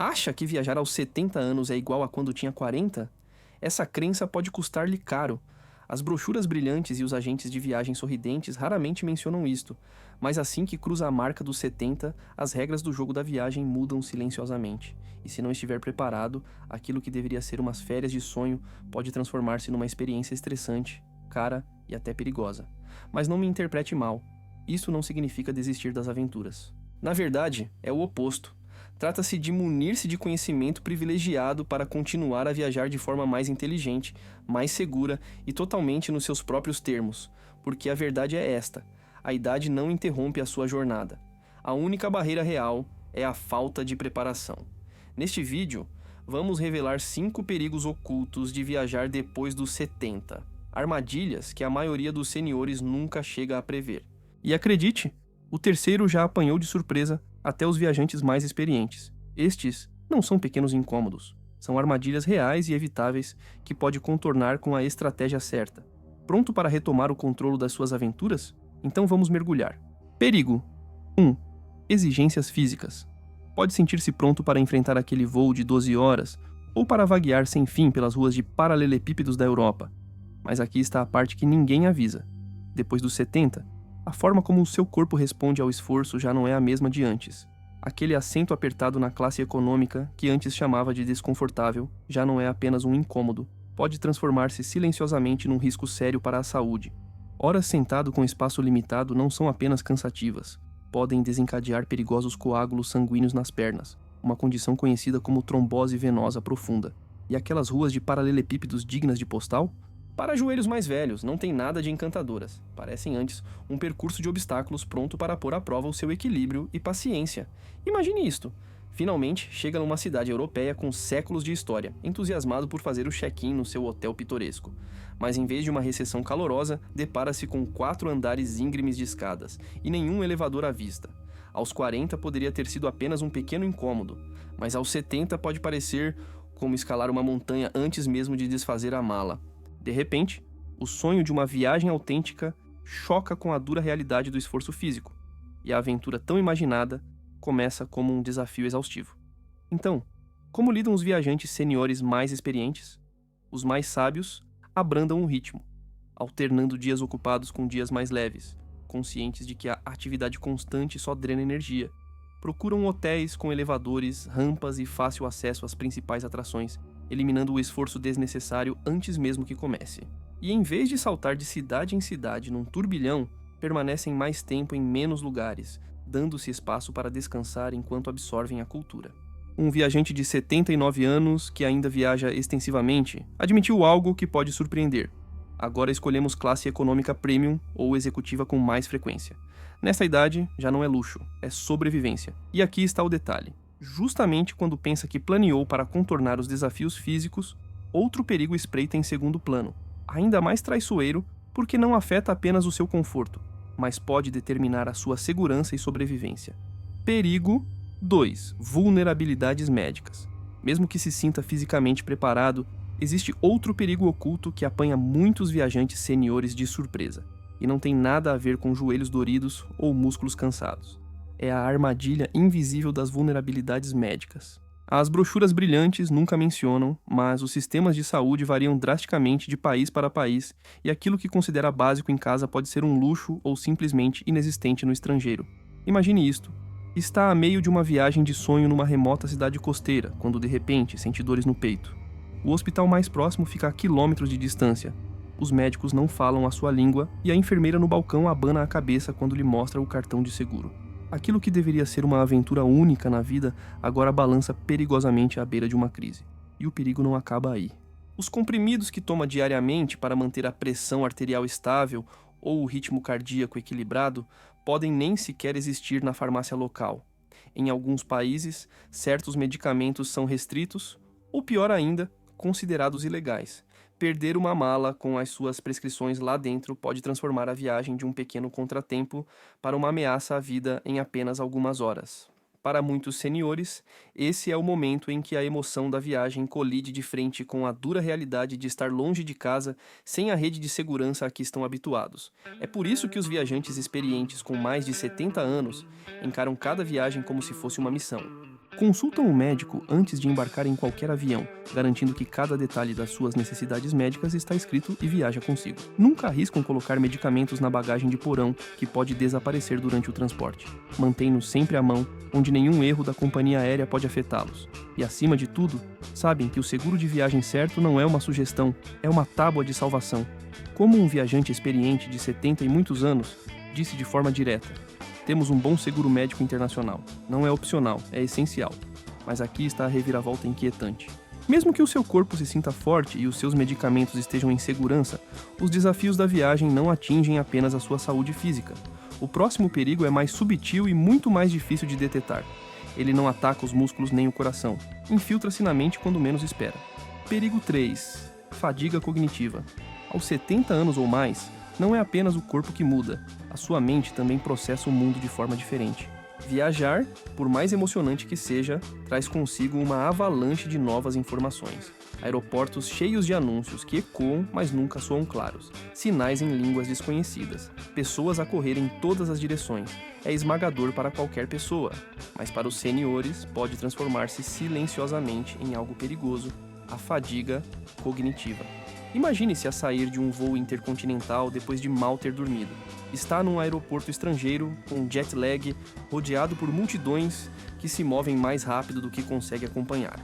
Acha que viajar aos 70 anos é igual a quando tinha 40? Essa crença pode custar-lhe caro. As brochuras brilhantes e os agentes de viagem sorridentes raramente mencionam isto, mas assim que cruza a marca dos 70, as regras do jogo da viagem mudam silenciosamente. E se não estiver preparado, aquilo que deveria ser umas férias de sonho pode transformar-se numa experiência estressante, cara e até perigosa. Mas não me interprete mal. Isso não significa desistir das aventuras. Na verdade, é o oposto. Trata-se de munir-se de conhecimento privilegiado para continuar a viajar de forma mais inteligente, mais segura e totalmente nos seus próprios termos, porque a verdade é esta: a idade não interrompe a sua jornada. A única barreira real é a falta de preparação. Neste vídeo, vamos revelar 5 perigos ocultos de viajar depois dos 70, armadilhas que a maioria dos seniores nunca chega a prever. E acredite, o terceiro já apanhou de surpresa até os viajantes mais experientes. Estes não são pequenos incômodos, são armadilhas reais e evitáveis que pode contornar com a estratégia certa. Pronto para retomar o controle das suas aventuras? Então vamos mergulhar. Perigo 1. Exigências físicas. Pode sentir-se pronto para enfrentar aquele voo de 12 horas ou para vaguear sem fim pelas ruas de paralelepípedos da Europa. Mas aqui está a parte que ninguém avisa. Depois dos 70, a forma como o seu corpo responde ao esforço já não é a mesma de antes. Aquele assento apertado na classe econômica, que antes chamava de desconfortável, já não é apenas um incômodo. Pode transformar-se silenciosamente num risco sério para a saúde. Horas sentado com espaço limitado não são apenas cansativas. Podem desencadear perigosos coágulos sanguíneos nas pernas, uma condição conhecida como trombose venosa profunda. E aquelas ruas de paralelepípedos dignas de postal? Para joelhos mais velhos, não tem nada de encantadoras. Parecem antes um percurso de obstáculos pronto para pôr à prova o seu equilíbrio e paciência. Imagine isto. Finalmente, chega numa cidade europeia com séculos de história, entusiasmado por fazer o check-in no seu hotel pitoresco. Mas em vez de uma recepção calorosa, depara-se com 4 andares íngremes de escadas e nenhum elevador à vista. Aos 40 poderia ter sido apenas um pequeno incômodo, mas aos 70 pode parecer como escalar uma montanha antes mesmo de desfazer a mala. De repente, o sonho de uma viagem autêntica choca com a dura realidade do esforço físico, e a aventura tão imaginada começa como um desafio exaustivo. Então, como lidam os viajantes seniores mais experientes? Os mais sábios abrandam o ritmo, alternando dias ocupados com dias mais leves, conscientes de que a atividade constante só drena energia. Procuram hotéis com elevadores, rampas e fácil acesso às principais atrações, eliminando o esforço desnecessário antes mesmo que comece. E em vez de saltar de cidade em cidade num turbilhão, permanecem mais tempo em menos lugares, dando-se espaço para descansar enquanto absorvem a cultura. Um viajante de 79 anos, que ainda viaja extensivamente, admitiu algo que pode surpreender. Agora escolhemos classe econômica premium ou executiva com mais frequência. Nessa idade, já não é luxo, é sobrevivência. E aqui está o detalhe. Justamente quando pensa que planeou para contornar os desafios físicos, outro perigo espreita em segundo plano, ainda mais traiçoeiro porque não afeta apenas o seu conforto, mas pode determinar a sua segurança e sobrevivência. Perigo 2. Vulnerabilidades médicas. Mesmo que se sinta fisicamente preparado, existe outro perigo oculto que apanha muitos viajantes seniores de surpresa, e não tem nada a ver com joelhos doridos ou músculos cansados. É a armadilha invisível das vulnerabilidades médicas. As brochuras brilhantes nunca mencionam, mas os sistemas de saúde variam drasticamente de país para país e aquilo que considera básico em casa pode ser um luxo ou simplesmente inexistente no estrangeiro. Imagine isto. Está a meio de uma viagem de sonho numa remota cidade costeira, quando de repente sente dores no peito. O hospital mais próximo fica a quilômetros de distância. Os médicos não falam a sua língua e a enfermeira no balcão abana a cabeça quando lhe mostra o cartão de seguro. Aquilo que deveria ser uma aventura única na vida agora balança perigosamente à beira de uma crise. E o perigo não acaba aí. Os comprimidos que toma diariamente para manter a pressão arterial estável ou o ritmo cardíaco equilibrado podem nem sequer existir na farmácia local. Em alguns países, certos medicamentos são restritos ou, pior ainda, considerados ilegais. Perder uma mala com as suas prescrições lá dentro pode transformar a viagem de um pequeno contratempo para uma ameaça à vida em apenas algumas horas. Para muitos seniores, esse é o momento em que a emoção da viagem colide de frente com a dura realidade de estar longe de casa sem a rede de segurança a que estão habituados. É por isso que os viajantes experientes com mais de 70 anos encaram cada viagem como se fosse uma missão. Consultam o médico antes de embarcar em qualquer avião, garantindo que cada detalhe das suas necessidades médicas está escrito e viaja consigo. Nunca arriscam colocar medicamentos na bagagem de porão, que pode desaparecer durante o transporte. Mantêm-nos sempre à mão, onde nenhum erro da companhia aérea pode afetá-los. E acima de tudo, sabem que o seguro de viagem certo não é uma sugestão, é uma tábua de salvação. Como um viajante experiente de 70 e muitos anos disse de forma direta: temos um bom seguro médico internacional. Não é opcional, é essencial. Mas aqui está a reviravolta inquietante. Mesmo que o seu corpo se sinta forte e os seus medicamentos estejam em segurança, os desafios da viagem não atingem apenas a sua saúde física. O próximo perigo é mais subtil e muito mais difícil de detectar. Ele não ataca os músculos nem o coração. Infiltra-se na mente quando menos espera. Perigo 3. Fadiga cognitiva. Aos 70 anos ou mais, não é apenas o corpo que muda, a sua mente também processa o mundo de forma diferente. Viajar, por mais emocionante que seja, traz consigo uma avalanche de novas informações. Aeroportos cheios de anúncios que ecoam, mas nunca soam claros. Sinais em línguas desconhecidas. Pessoas a correr em todas as direções. É esmagador para qualquer pessoa, mas para os seniores pode transformar-se silenciosamente em algo perigoso, a fadiga cognitiva. Imagine-se a sair de um voo intercontinental depois de mal ter dormido. Está num aeroporto estrangeiro, com jet lag, rodeado por multidões que se movem mais rápido do que consegue acompanhar.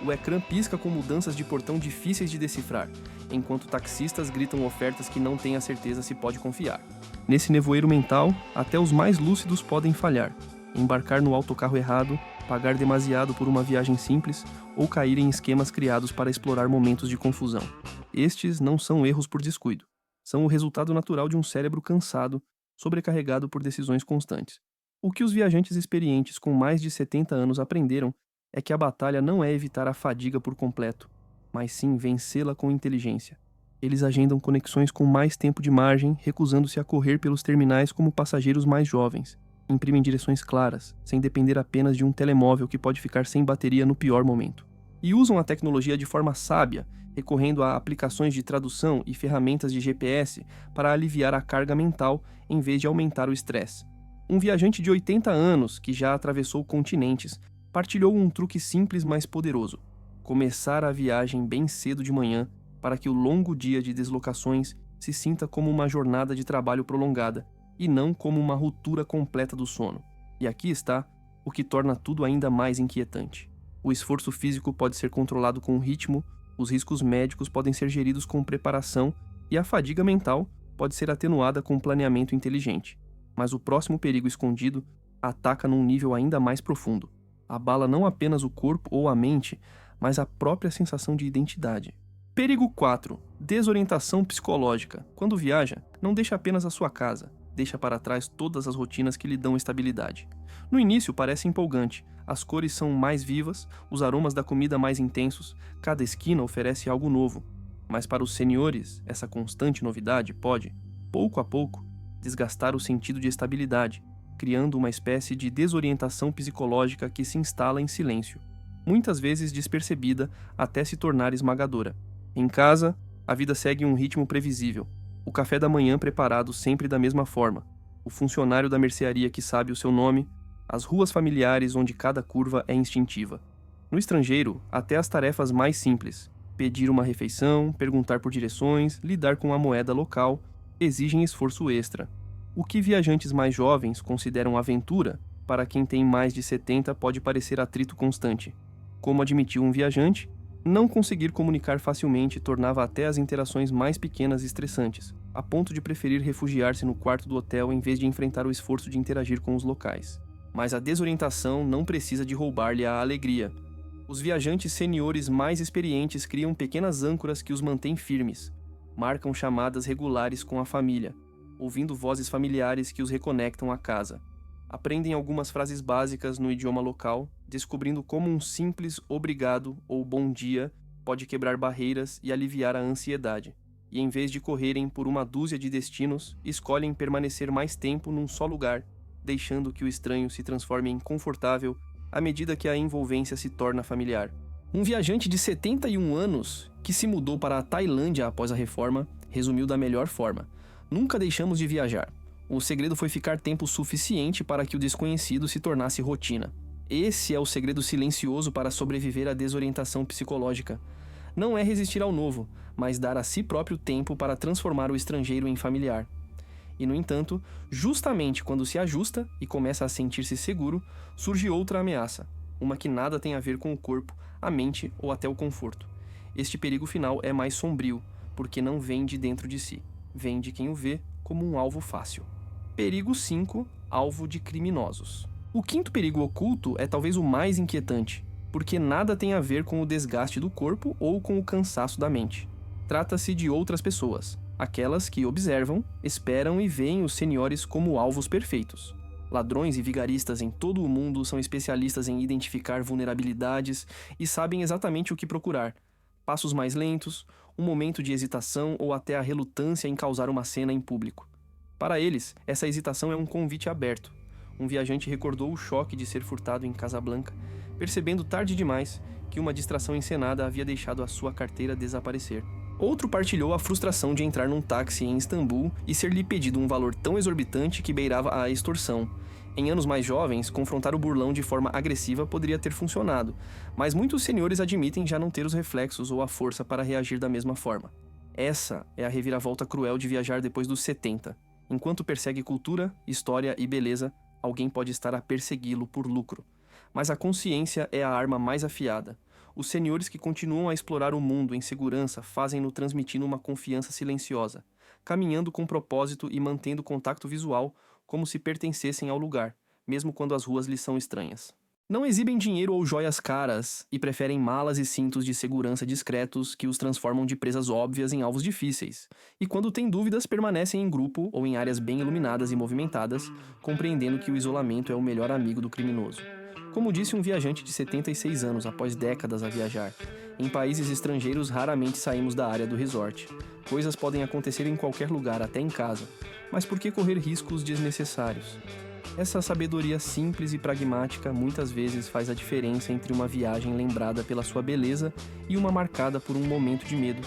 O ecrã pisca com mudanças de portão difíceis de decifrar, enquanto taxistas gritam ofertas que não têm a certeza se pode confiar. Nesse nevoeiro mental, até os mais lúcidos podem falhar, embarcar no autocarro errado, pagar demasiado por uma viagem simples ou cair em esquemas criados para explorar momentos de confusão. Estes não são erros por descuido. São o resultado natural de um cérebro cansado, sobrecarregado por decisões constantes. O que os viajantes experientes com mais de 70 anos aprenderam é que a batalha não é evitar a fadiga por completo, mas sim vencê-la com inteligência. Eles agendam conexões com mais tempo de margem, recusando-se a correr pelos terminais como passageiros mais jovens. Imprimem direções claras, sem depender apenas de um telemóvel que pode ficar sem bateria no pior momento. E usam a tecnologia de forma sábia, recorrendo a aplicações de tradução e ferramentas de GPS para aliviar a carga mental em vez de aumentar o estresse. Um viajante de 80 anos, que já atravessou continentes, partilhou um truque simples mas poderoso: começar a viagem bem cedo de manhã para que o longo dia de deslocações se sinta como uma jornada de trabalho prolongada e não como uma ruptura completa do sono. E aqui está o que torna tudo ainda mais inquietante. O esforço físico pode ser controlado com ritmo, os riscos médicos podem ser geridos com preparação e a fadiga mental pode ser atenuada com planeamento inteligente. Mas o próximo perigo escondido ataca num nível ainda mais profundo. Abala não apenas o corpo ou a mente, mas a própria sensação de identidade. Perigo 4. Desorientação psicológica. Quando viaja, não deixa apenas a sua casa, deixa para trás todas as rotinas que lhe dão estabilidade. No início parece empolgante, as cores são mais vivas, os aromas da comida mais intensos, cada esquina oferece algo novo. Mas para os seniores, essa constante novidade pode, pouco a pouco, desgastar o sentido de estabilidade, criando uma espécie de desorientação psicológica que se instala em silêncio, muitas vezes despercebida até se tornar esmagadora. Em casa, a vida segue um ritmo previsível. O café da manhã preparado sempre da mesma forma, o funcionário da mercearia que sabe o seu nome, as ruas familiares onde cada curva é instintiva. No estrangeiro, até as tarefas mais simples, pedir uma refeição, perguntar por direções, lidar com a moeda local, exigem esforço extra. O que viajantes mais jovens consideram aventura, para quem tem mais de 70 pode parecer atrito constante. Como admitiu um viajante, não conseguir comunicar facilmente tornava até as interações mais pequenas estressantes, a ponto de preferir refugiar-se no quarto do hotel em vez de enfrentar o esforço de interagir com os locais. Mas a desorientação não precisa de roubar-lhe a alegria. Os viajantes seniores mais experientes criam pequenas âncoras que os mantêm firmes, marcam chamadas regulares com a família, ouvindo vozes familiares que os reconectam à casa. Aprendem algumas frases básicas no idioma local, descobrindo como um simples obrigado ou bom dia pode quebrar barreiras e aliviar a ansiedade. E em vez de correrem por uma dúzia de destinos, escolhem permanecer mais tempo num só lugar, deixando que o estranho se transforme em confortável à medida que a envolvência se torna familiar. Um viajante de 71 anos, que se mudou para a Tailândia após a reforma, resumiu da melhor forma: nunca deixamos de viajar. O segredo foi ficar tempo suficiente para que o desconhecido se tornasse rotina. Esse é o segredo silencioso para sobreviver à desorientação psicológica. Não é resistir ao novo, mas dar a si próprio tempo para transformar o estrangeiro em familiar. E, no entanto, justamente quando se ajusta e começa a sentir-se seguro, surge outra ameaça, uma que nada tem a ver com o corpo, a mente ou até o conforto. Este perigo final é mais sombrio, porque não vem de dentro de si, vem de quem o vê como um alvo fácil. Perigo 5. Alvo de criminosos. O quinto perigo oculto é talvez o mais inquietante, porque nada tem a ver com o desgaste do corpo ou com o cansaço da mente. Trata-se de outras pessoas, aquelas que observam, esperam e veem os seniores como alvos perfeitos. Ladrões e vigaristas em todo o mundo são especialistas em identificar vulnerabilidades e sabem exatamente o que procurar. Passos mais lentos, um momento de hesitação ou até a relutância em causar uma cena em público. Para eles, essa hesitação é um convite aberto. Um viajante recordou o choque de ser furtado em Casablanca, percebendo tarde demais que uma distração encenada havia deixado a sua carteira desaparecer. Outro partilhou a frustração de entrar num táxi em Istambul e ser-lhe pedido um valor tão exorbitante que beirava a extorsão. Em anos mais jovens, confrontar o burlão de forma agressiva poderia ter funcionado, mas muitos senhores admitem já não ter os reflexos ou a força para reagir da mesma forma. Essa é a reviravolta cruel de viajar depois dos 70. Enquanto persegue cultura, história e beleza, alguém pode estar a persegui-lo por lucro. Mas a consciência é a arma mais afiada. Os senhores que continuam a explorar o mundo em segurança fazem-no transmitindo uma confiança silenciosa, caminhando com propósito e mantendo contato visual como se pertencessem ao lugar, mesmo quando as ruas lhes são estranhas. Não exibem dinheiro ou joias caras e preferem malas e cintos de segurança discretos que os transformam de presas óbvias em alvos difíceis. E quando têm dúvidas, permanecem em grupo ou em áreas bem iluminadas e movimentadas, compreendendo que o isolamento é o melhor amigo do criminoso. Como disse um viajante de 76 anos após décadas a viajar, em países estrangeiros raramente saímos da área do resort. Coisas podem acontecer em qualquer lugar, até em casa, mas por que correr riscos desnecessários? Essa sabedoria simples e pragmática muitas vezes faz a diferença entre uma viagem lembrada pela sua beleza e uma marcada por um momento de medo.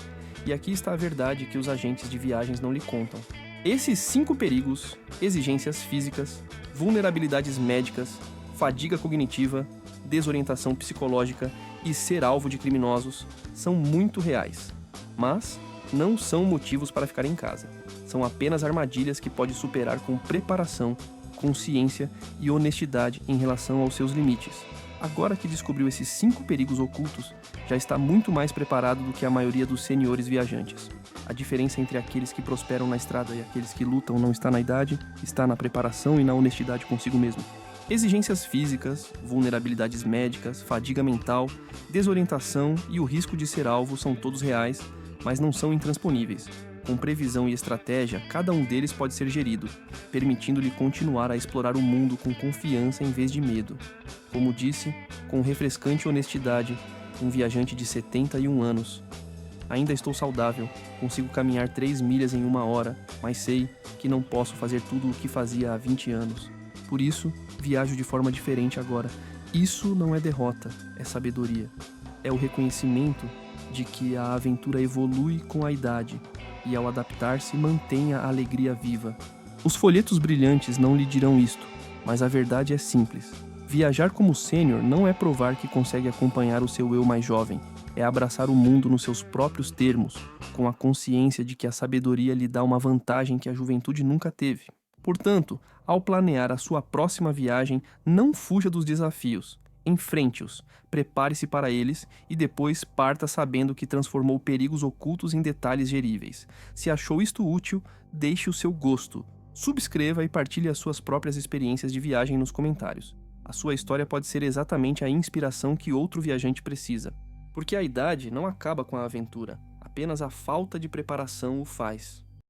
E aqui está a verdade que os agentes de viagens não lhe contam. Esses 5 perigos, exigências físicas, vulnerabilidades médicas, fadiga cognitiva, desorientação psicológica e ser alvo de criminosos, são muito reais. Mas não são motivos para ficar em casa. São apenas armadilhas que pode superar com preparação, consciência e honestidade em relação aos seus limites. Agora que descobriu esses 5 perigos ocultos, já está muito mais preparado do que a maioria dos senhores viajantes. A diferença entre aqueles que prosperam na estrada e aqueles que lutam não está na idade, está na preparação e na honestidade consigo mesmo. Exigências físicas, vulnerabilidades médicas, fadiga mental, desorientação e o risco de ser alvo são todos reais, mas não são intransponíveis. Com previsão e estratégia, cada um deles pode ser gerido, permitindo-lhe continuar a explorar o mundo com confiança em vez de medo. Como disse, com refrescante honestidade, um viajante de 71 anos. Ainda estou saudável, consigo caminhar 3 milhas em 1 hora, mas sei que não posso fazer tudo o que fazia há 20 anos. Por isso, viajo de forma diferente agora. Isso não é derrota, é sabedoria. É o reconhecimento de que a aventura evolui com a idade e, ao adaptar-se, mantém a alegria viva. Os folhetos brilhantes não lhe dirão isto, mas a verdade é simples. Viajar como sênior não é provar que consegue acompanhar o seu eu mais jovem, é abraçar o mundo nos seus próprios termos, com a consciência de que a sabedoria lhe dá uma vantagem que a juventude nunca teve. Portanto, ao planear a sua próxima viagem, não fuja dos desafios. Enfrente-os, prepare-se para eles e depois parta sabendo que transformou perigos ocultos em detalhes geríveis. Se achou isto útil, deixe o seu gosto. Subscreva e partilhe as suas próprias experiências de viagem nos comentários. A sua história pode ser exatamente a inspiração que outro viajante precisa. Porque a idade não acaba com a aventura, apenas a falta de preparação o faz.